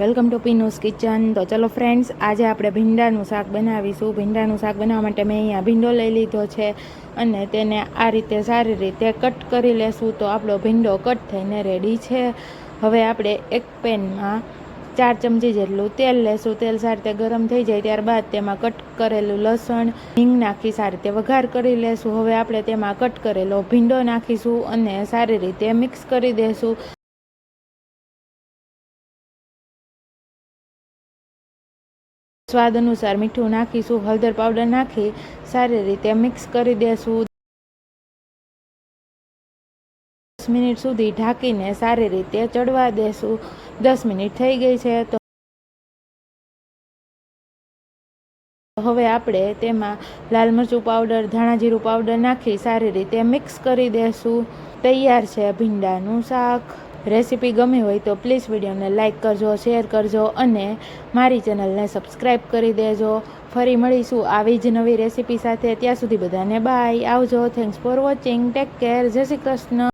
Welcome to પીનૂસ kitchen. તો ચલો friends, આજે આપણે ભીંડાનું શાક બનાવીશું. ભીંડાનું શાક બનાવવા માટે મેં અહીંયા ભીંડો લઈ લીધો છે અને તેને આ રીતે સારી રીતે કટ કરી લેશું. તો આપણો ભીંડો કટ થઈને રેડી છે. હવે આપણે એક પેનમાં 4 ચમચી જેટલું તેલ લેશું. તેલ સારી રીતે ગરમ થઈ જાય ત્યારબાદ તેમાં કટ કરેલું લસણ, હિંગ નાખી સારી રીતે વઘાર કરી લેશું. હવે આપણે તેમાં કટ કરેલો ભીંડો નાખીશું અને સારી રીતે મિક્સ કરી દઈશું. સ્વાદ અનુસાર મીઠું નાખીશું. હળદર પાવડર નાખી સારી રીતે મિક્સ કરી દેશું. 10 મિનિટ સુધી ઢાંકીને સારી રીતે ચડવા દેશું. 10 મિનિટ થઈ ગઈ છે. તો હવે આપણે તેમાં લાલ મરચું પાવડર, ધાણા જીરું પાવડર નાખી સારી રીતે મિક્સ કરી દેશું. તૈયાર છે ભીંડાનું શાક. રેસીપી ગમી હોય તો પ્લીઝ વિડીયોને લાઇક કરજો, શેર કરજો અને મારી ચેનલને સબસ્ક્રાઈબ કરી દેજો. ફરી મળીશું આવી જ નવી રેસીપી સાથે. ત્યાં સુધી બધાને બાય, આવજો. Thanks for watching. Take care. જય શ્રી કૃષ્ણ.